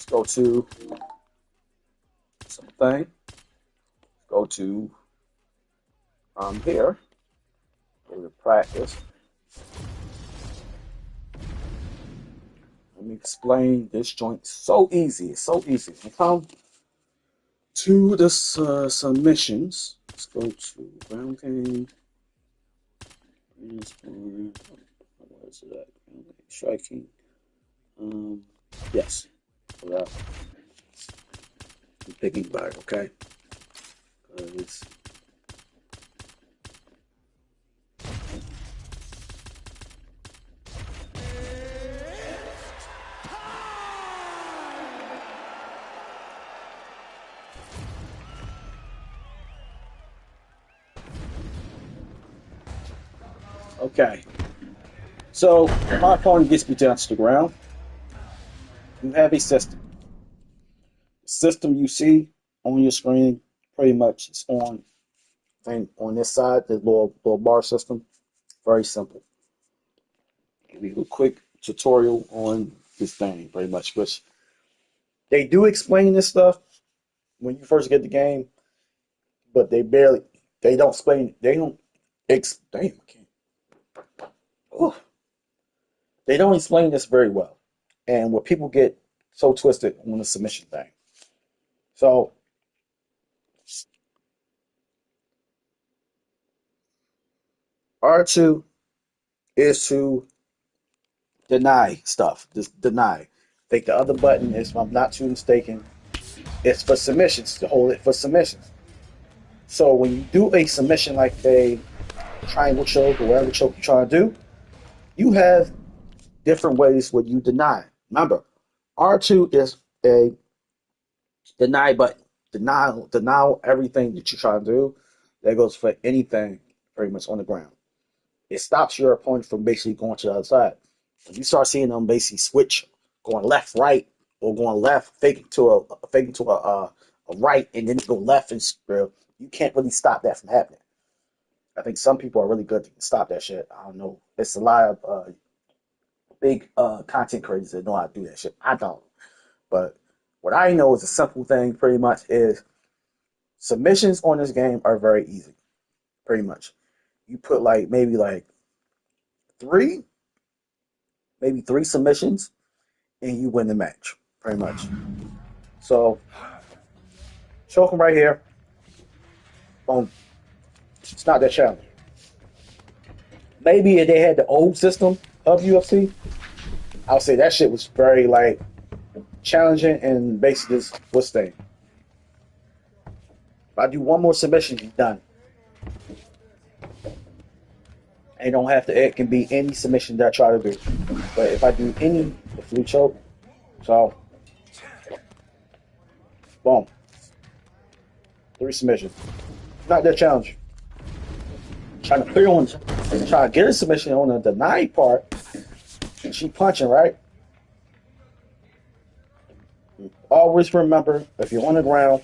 go to something. Go to here. Go to practice. Let me explain this joint. So easy. It's so easy. We come to the submissions. Let's go to ground game. Where is it at? Striking. Yes. Without picking back, okay? It's okay. So my opponent gets me down to the ground. You have a system. The system you see on your screen pretty much is on thing on this side, the little bar system. Very simple. Give you a quick tutorial on this thing, pretty much, which they do explain this stuff when you first get the game, but they don't explain, damn, I can't, oh, they don't explain this very well. And what people get so twisted on the submission thing. So R2 is to deny stuff, just deny. I think the other button is, if I'm not too mistaken, it's for submissions, to hold it for submissions. So when you do a submission like a triangle choke or whatever choke you're trying to do, you have different ways where you deny. Remember, R2 is a deny button. Deny everything that you're trying to do. That goes for anything pretty much on the ground. It stops your opponent from basically going to the other side. When you start seeing them basically switch, going left, right, or going left, faking to a right, and then go left and square, you can't really stop that from happening. I think some people are really good to stop that shit. I don't know. It's a lot of big content creators that know how to do that shit. I don't. But what I know is a simple thing pretty much is submissions on this game are very easy. Pretty much. You put maybe three, maybe three submissions, and you win the match. Pretty much. So choke them right here. Boom. It's not that challenging. Maybe if they had the old system of UFC, I would say that shit was very challenging and basically just what's thing. If I do one more submission, you're done. And don't have to. It can be any submission that I try to do. But if I do the flute choke, so boom, three submissions. Not that challenging. Trying to clear on, trying to get a submission on the denied part, and she punching right. Always remember, if you're on the ground,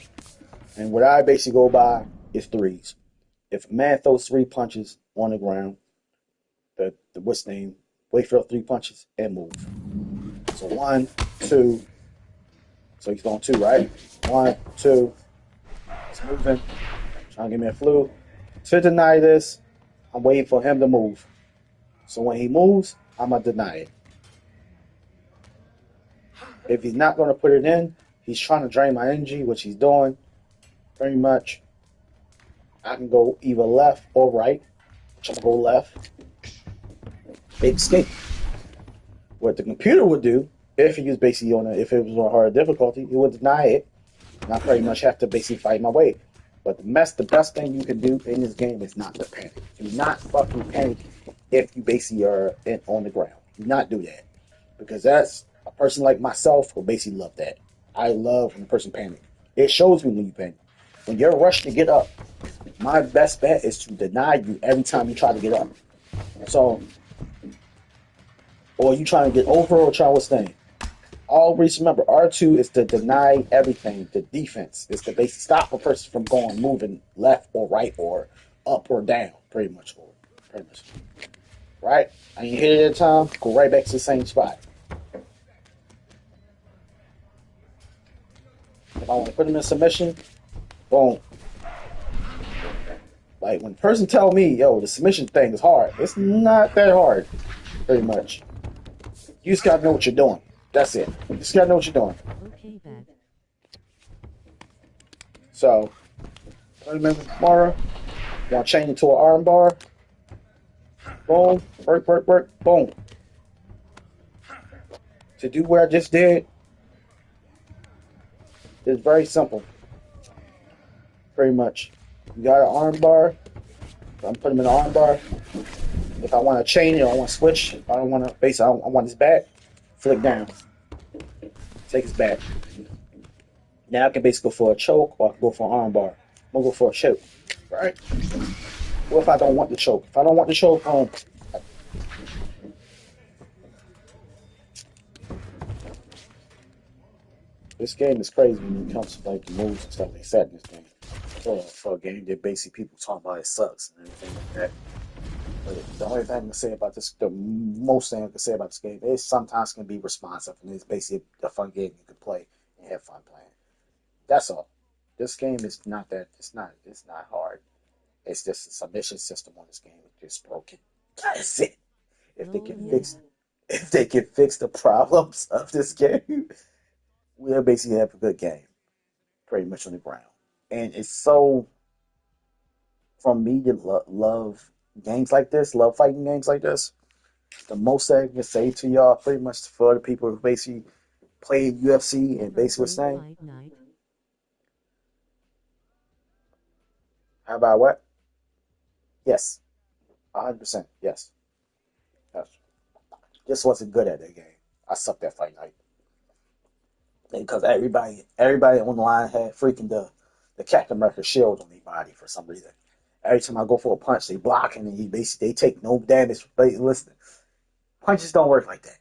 and what I basically go by is threes. If a man throws three punches on the ground, the what's name, wait for 3 punches and move. So 1, 2. So he's going 2, right? 1, 2. He's moving. Trying to give me a flu. To deny this, I'm waiting for him to move. So when he moves, I'm going to deny it. If he's not going to put it in, he's trying to drain my energy, which he's doing. Pretty much, I can go either left or right. Which I'm going to go left. Big escape. What the computer would do, if it was basically if it was on a hard difficulty, it would deny it, and I pretty much have to basically fight my way. But the best thing you can do in this game is not to panic. Do not fucking panic if you basically are on the ground. Do not do that, because that's a person like myself will basically love that. I love when a person panic. It shows me when you panic. When you're rushed to get up, my best bet is to deny you every time you try to get up. So, or you trying to get over or trying to withstand. Always remember, R2 is to deny everything. The defense is to basically stop a person from moving left or right or up or down, pretty much. Right? And you hit it at a time, go right back to the same spot. If I want to put them in submission, boom. Like when a person tell me, yo, the submission thing is hard, it's not that hard, pretty much. You just gotta know what you're doing. That's it. You just gotta know what you're doing. Okay, bet. So, 30 minutes tomorrow, you want to change it to an arm bar, boom, work, boom. To do what I just did is very simple, pretty much. You got an arm bar, I'm putting them in the arm bar. If I want to change it, I want to switch. If I don't want to, basically, I want his back, flick down, take his back. Now I can basically go for a choke or I can go for an arm bar. I'm going to go for a choke, right? What if I don't want the choke? If I don't want the choke, this game is crazy when it comes to like the moves and stuff they set in this game. For a game that basically people talk about it sucks and everything like that. But the only thing I can say about this, the most thing I can say about this game is sometimes can be responsive and it's basically a fun game you can play and have fun playing. That's all. This game is not that. It's not hard. It's just a submission system on this game. It's just broken. That's it. If they Oh, can yeah. fix, if they can fix the problems of this game, we'll basically have a good game, pretty much on the ground. And it's so from me to love games like this, love fighting games like this. The most I can say to y'all, pretty much for the people who basically play UFC and basically Opening saying, fight night. how about what? Yes, 100%. Yes. Yes. Just wasn't good at that game. I sucked at Fight Night because everybody on the line had freaking the Captain America shield on their body for some reason. Every time I go for a punch, they block and he basically they take no damage. But listen, punches don't work like that.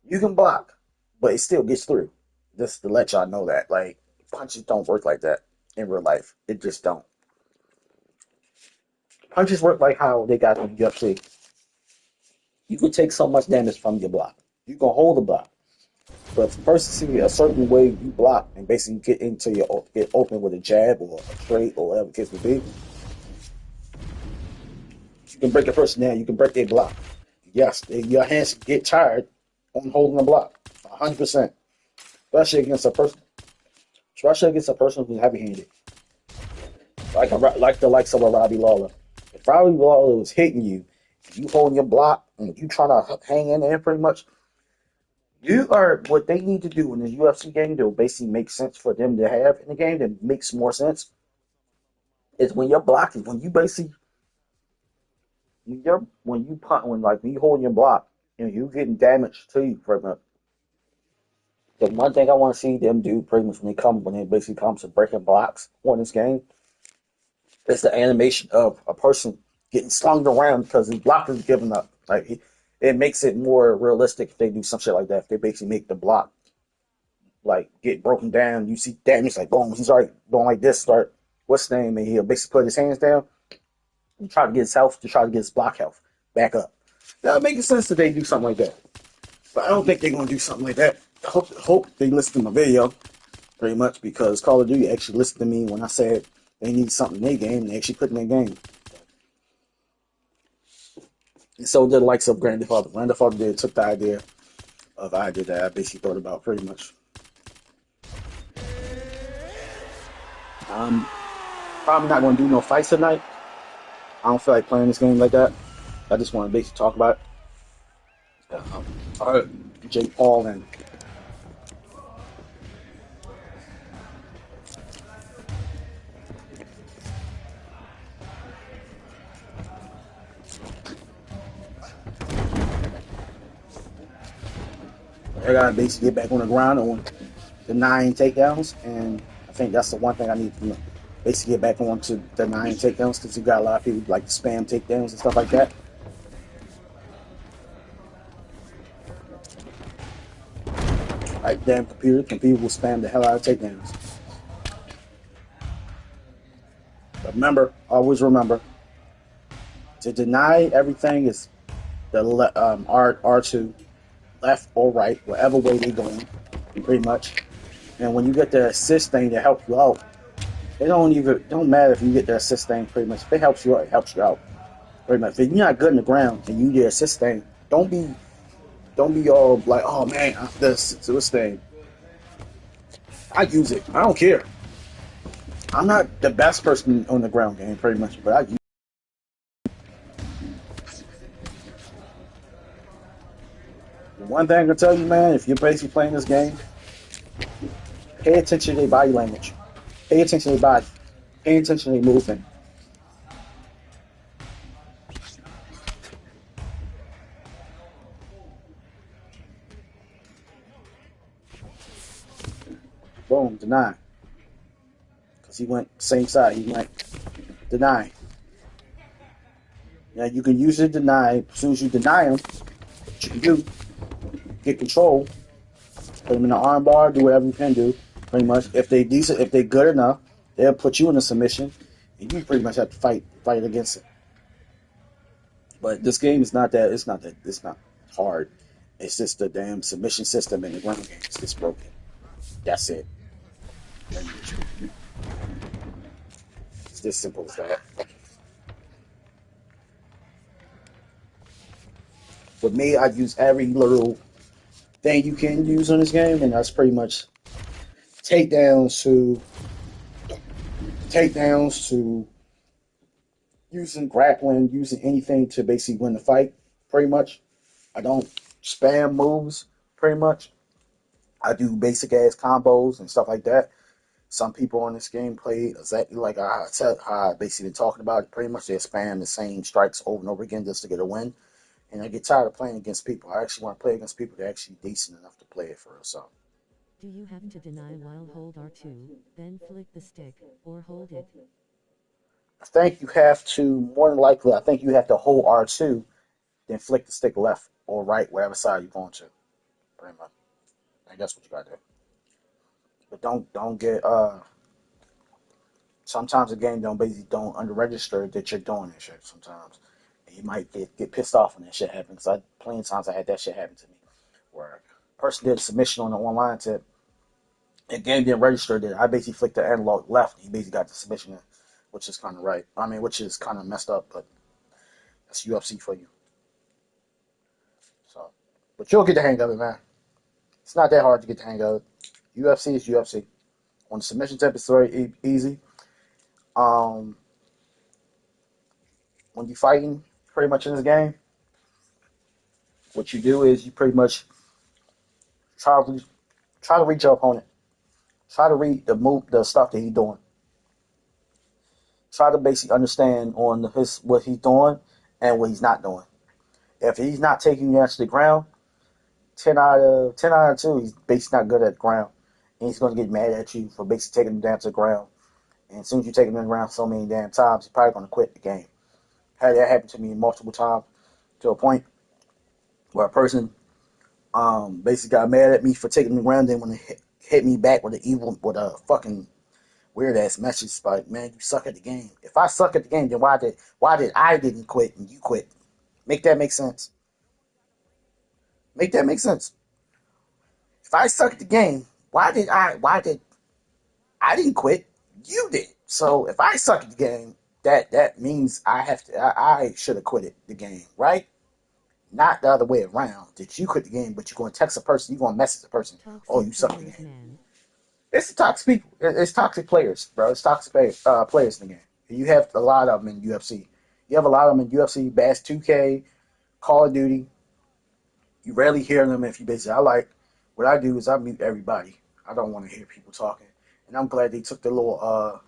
You can block, but it still gets through. Just to let y'all know that, like punches don't work like that in real life. It just don't. Punches work like how they got in the UFC. You can take so much damage from your block. You can hold the block. But if the person see a certain way you block and basically get open with a jab or a straight or whatever the case may be, you can break a person down. You can break their block. Yes, your hands get tired on holding the block. 100%. Especially against a person. Especially against a person who's heavy-handed, like the likes of a Robbie Lawler. If Robbie Lawler was hitting you, you holding your block and you trying to hang in there pretty much, you are what they need to do in this UFC game that will basically make sense for them to have in the game that makes more sense is when you're blocking, when you basically when you punt when you hold your block and you getting damage to you pretty much. The one thing I want to see them do pretty much when it basically comes to breaking blocks on this game is the animation of a person getting slung around because his block is giving up. It makes it more realistic if they do some shit like that. If they basically make the block like get broken down. You see damage like boom, he's already going like this. Start what's his name, and he'll basically put his hands down and try to get his health to try to get his block health back up. That makes sense that they do something like that, but I don't think they're gonna do something like that. Hope they listen to my video pretty much because Call of Duty actually listened to me when I said they need something in their game. And they actually put in their game. And so did the likes of Grand Theft Auto. Grand Theft Auto took the idea that I basically thought about pretty much. I'm probably not going to do no fights tonight. I don't feel like playing this game like that. I just want to basically talk about it. Jake Paul and I got to basically get back on the ground on the 9 takedowns, and I think that's the one thing I need to basically get back on to the 9 takedowns because you got a lot of people like to spam takedowns and stuff like that. Like damn computer will spam the hell out of takedowns. But remember, always remember, to deny everything is the R2, left or right, whatever way they're going, pretty much. And when you get the assist thing to help you out, don't matter if you get the assist thing pretty much. If it helps you out, it helps you out. Pretty much. If you're not good in the ground and you get assist thing, don't be all like, oh man, this thing. I use it. I don't care. I'm not the best person on the ground game, pretty much, but I use it. One thing I can tell you, man, if you're basically playing this game, pay attention to their body language. Pay attention to their body. Pay attention to their movement. Boom, deny. Because he went same side. He went deny. Now you can use it deny. As soon as you deny him, what you can do, get control, put him in the arm bar, do whatever you can do. Pretty much, if they decent, if they good enough, they'll put you in a submission, and you pretty much have to fight against it. But this game is not that. It's not that. It's not hard. It's just the damn submission system in the ground game. It's just broken. That's it. It's just simple as that. For me, I use every little thing you can use on this game, and that's pretty much takedowns to using grappling, using anything to basically win the fight. Pretty much, I don't spam moves. Pretty much, I do basic ass combos and stuff like that. Some people on this game play exactly like I said, how I basically been talking about it. Pretty much they spam the same strikes over and over again just to get a win. And I get tired of playing against people. I actually want to play against people that are actually decent enough to play it for us. So. Do you have to deny while hold R2, then flick the stick, or hold it? I think you have to, more than likely, I think you have to hold R2, then flick the stick left or right, wherever side you're going to. Pretty much. I think that's what you got to do. But don't get sometimes the game don't under register that you're doing that shit sometimes. And you might get pissed off when that shit happens. Plenty of times I had that shit happen to me. Where a person did a submission on the online tip, and game didn't register that I basically flicked the analog left, and he basically got the submission in, which is kinda right. I mean, which is kinda messed up, but that's UFC for you. So, but you'll get the hang of it, man. It's not that hard to get the hang of it. UFC is UFC. On the submission tip, it's very easy. Um, when you're fighting, pretty much in this game, what you do is you pretty much try try to read your opponent. Try to read the stuff that he's doing. Try to basically understand on his what he's doing and what he's not doing. If he's not taking you to the ground, 10 out of 2, he's basically not good at the ground. And he's gonna get mad at you for basically taking him down to the ground. And as soon as you take him to the ground so many damn times, he's probably gonna quit the game. Had that happen to me multiple times to a point where a person basically got mad at me for taking the ground, then when they hit me back with a fucking weird ass message like, man, you suck at the game. If I suck at the game, then why did I didn't quit and you quit? Make that make sense. Make that make sense. If I suck at the game, why did I didn't quit? You did. So if I suck at the game, that means I should have quit the game, right? Not the other way around. That you quit the game, but you're going to text a person, you're going to message the person, oh, Toxic you suck at the players, game. man. It's toxic people. It's toxic players, bro. It's toxic players in the game. You have a lot of them in UFC. You have a lot of them in UFC, Bass 2K, Call of Duty. You rarely hear them if you basically. What I do is I mute everybody. I don't want to hear people talking, and I'm glad they took the little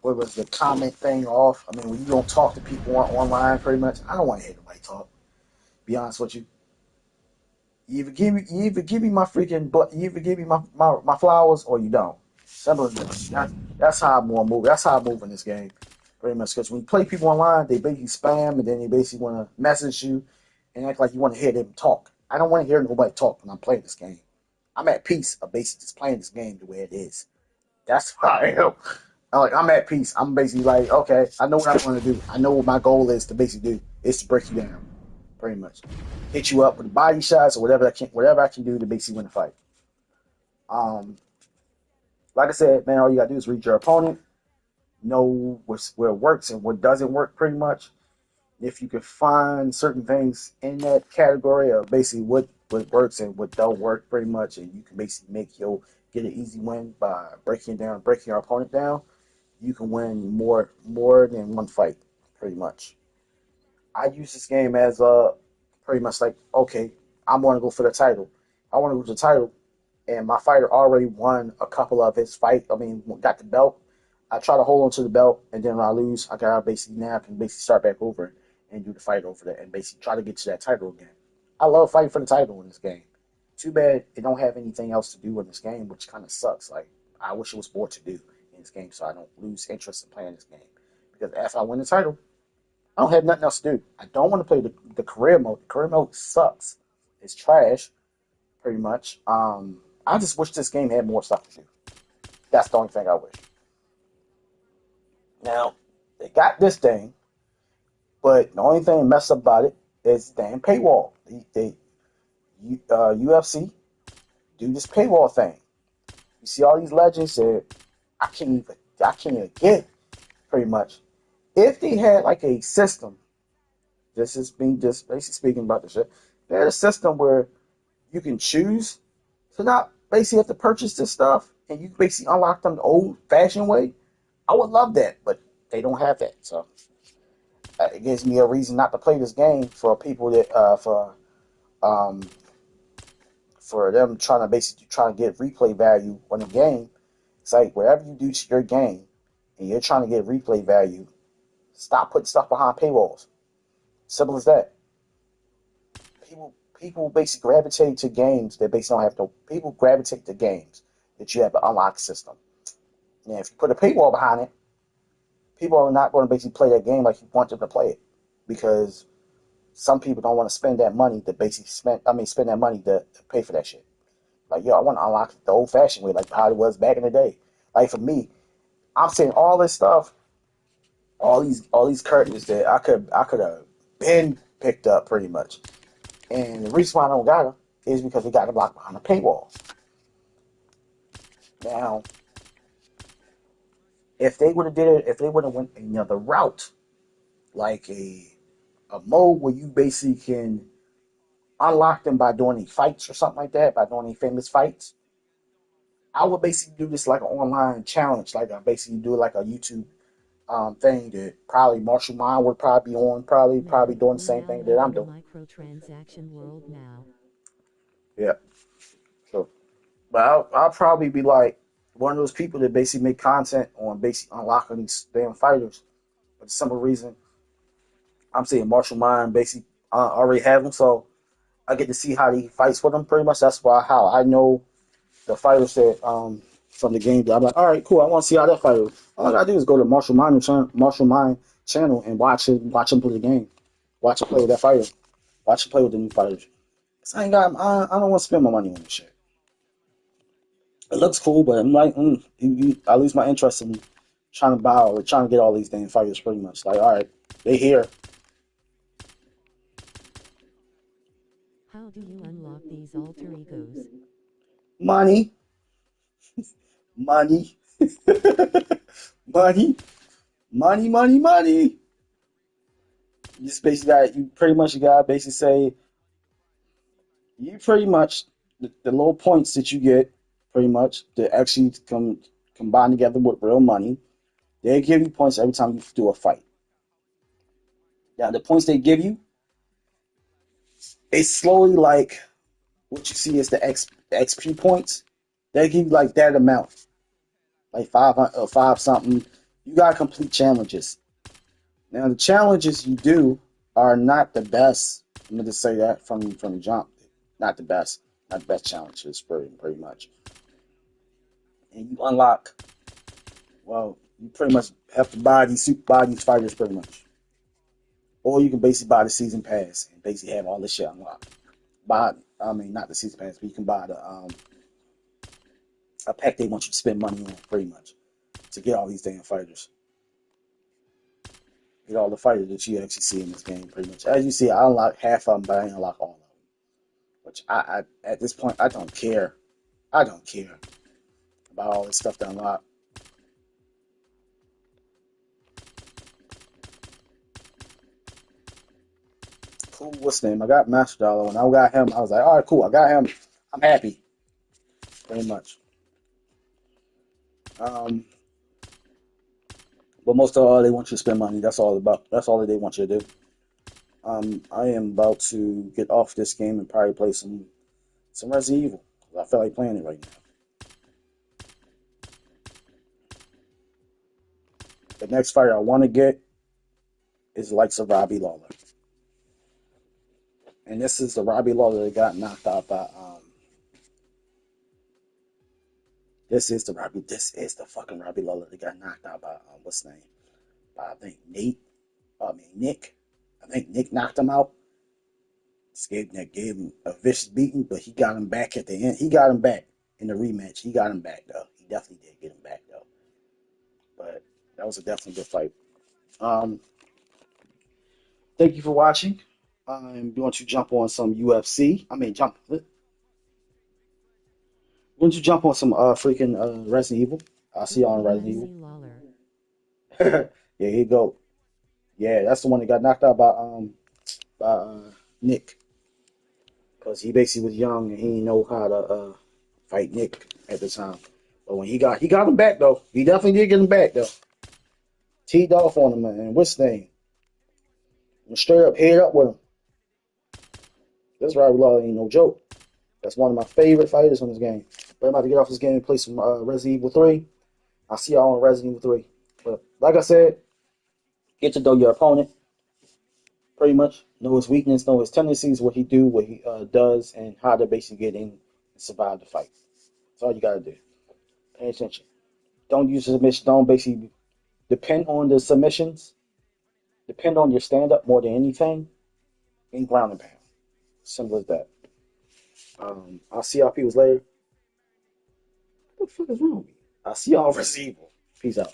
what was the comment thing off. I mean, when you don't talk to people online, pretty much, I don't want to hear nobody talk. Be honest with you. You either give me my freaking, you either give me my flowers or you don't. Simple as that. That's how I'm gonna move. That's how I move in this game, pretty much. Because when you play people online, they basically spam and then they basically want to message you and act like you want to hear them talk. I don't want to hear nobody talk when I'm playing this game. I'm at peace of basically just playing this game the way it is. That's how I am. I'm at peace. I'm basically like, okay, I know what I want to do. I know what my goal is to basically do is to break you down, pretty much. Hit you up with body shots or whatever I can do to basically win the fight. Um, Like I said, man, all you gotta do is read your opponent, know where it works and what doesn't work pretty much. If you can find certain things in that category of basically what works and what don't work pretty much, and you can basically get an easy win by breaking your opponent down, you can win more than one fight, pretty much. I use this game as pretty much like, okay, I'm gonna go for the title. I want to lose the title, and my fighter already won a couple of his fight. I mean, got the belt. I try to hold on to the belt, and then when I lose, I gotta basically now I can basically start back over and do the fight over there, and basically try to get to that title again. I love fighting for the title in this game. Too bad it don't have anything else to do in this game, which kind of sucks. Like I wish it was more to do in this game, so I don't lose interest in playing this game. Because after I win the title, I don't have nothing else to do. I don't want to play the career mode. The career mode sucks. It's trash, pretty much. I just wish this game had more stuff to do. That's the only thing I wish. Now, they got this thing, but the only thing messed up about it is the damn paywall. UFC do this paywall thing. You see all these legends that I can't even get pretty much. If they had like a system, this is me just basically speaking about the shit. They had a system where you can choose to not basically have to purchase this stuff, and you basically unlock them the old-fashioned way. I would love that, but they don't have that. So it gives me a reason not to play this game for people that um, for them trying to basically trying to get replay value on the game. It's like whatever you do to your game, and you're trying to get replay value, stop putting stuff behind paywalls. Simple as that. People basically gravitate to games that basically don't have to. People gravitate to games that you have an unlock system. And if you put a paywall behind it, people are not going to basically play that game like you want them to play it, because some people don't want to spend that money to basically spend that money to pay for that shit. Like, yo, I want to unlock it the old fashioned way, like how it was back in the day. Like for me, I'm saying all this stuff, all these curtains that I could have been picked up pretty much. And the reason why I don't got them is because we got them locked behind a paywall. Now, if they would have did it, if they would have went another route, like a mode where you basically can unlock them by doing any fights or something like that, by doing any famous fights, I would basically do this like an online challenge, like I basically do like a YouTube thing that probably Marshall Mind would probably be on, probably Man, doing the we same now thing that live I'm in a doing. microtransaction world now. Yeah, so but I'll probably be like one of those people that basically make content on basically unlocking these damn fighters. For the simple reason, I'm saying Marshall Mind basically already have them, so I get to see how he fights with them. Pretty much, that's why how I know the fighters that from the game. I'm like, all right, cool. I want to see how that fighter. All I gotta do is go to Marshall Mind channel and watch him play the game, watch him play with that fighter, watch him play with the new fighters. 'Cause I don't want to spend my money on this shit. It looks cool, but I'm like, I lose my interest in trying to buy or trying to get all these damn fighters. Pretty much, like, all right, they here, How do you unlock these alter egos? money, money, money, money. You just basically got you pretty much you gotta basically say you pretty much the low points that you get pretty much to actually combine together with real money. They give you points every time you do a fight. Now the points they give you, it's slowly like what you see is the XP points. They give you like that amount, like 500 or five something. You gotta complete challenges. Now the challenges you do are not the best. I'm gonna just say that from the jump. Not the best. Not the best challenges pretty much. And you unlock, well, you pretty much have to buy these fighters pretty much. Or you can basically buy the season pass and basically have all this shit unlocked. I mean not the season pass, but you can buy the a pack they want you to spend money on pretty much to get all these damn fighters. Get all the fighters that you actually see in this game pretty much. As you see, I unlock half of them, but I ain't unlock all of them. Which I at this point I don't care. I don't care. about all this stuff to unlock. Cool, what's the name? I got Master Dollar. When I got him, I was like, all right, cool. I got him. I'm happy, pretty much. Um, but most of all, they want you to spend money. That's all about. That's all that they want you to do. I am about to get off this game and probably play some Resident Evil. I feel like playing it right now. The next fighter I want to get is the likes of Robbie Lawler, and this is the Robbie Lawler that got knocked out by. This is the Robbie. This is the fucking Robbie Lawler that got knocked out by what's his name? By I think Nate. I mean Nick. I think Nick knocked him out. Nick gave him a vicious beating, but he got him back at the end. He got him back in the rematch. He got him back though. He definitely did get him back though. But that was a definitely good fight. Um, Thank you for watching. I'm going to jump on some UFC. I mean, jump. I'm going to jump on some freaking Resident Evil. I'll see y'all on Resident UFC Lawler. Evil. Yeah, here you go. Yeah, that's the one that got knocked out by Nick, because he basically was young and he didn't know how to fight Nick at the time. But when he got him back though. He definitely did get him back though. Teed off on him, man. And what's his name? Went straight up, head up with him. This Robbie Lawler ain't no joke. That's one of my favorite fighters on this game. But I'm about to get off this game and play some Resident Evil 3. I'll see y'all on Resident Evil 3. But like I said, get to know your opponent. Pretty much know his weakness, know his tendencies, what he do, what he does, and how to basically get in and survive the fight. That's all you gotta do. Pay attention. Don't use the submission. Don't basically depend on the submissions. Depend on your stand up more than anything in ground and pound. Simple as that. I'll see y'all peoples later. What the fuck is wrong with me? I'll see y'all Resident Evil. Peace out.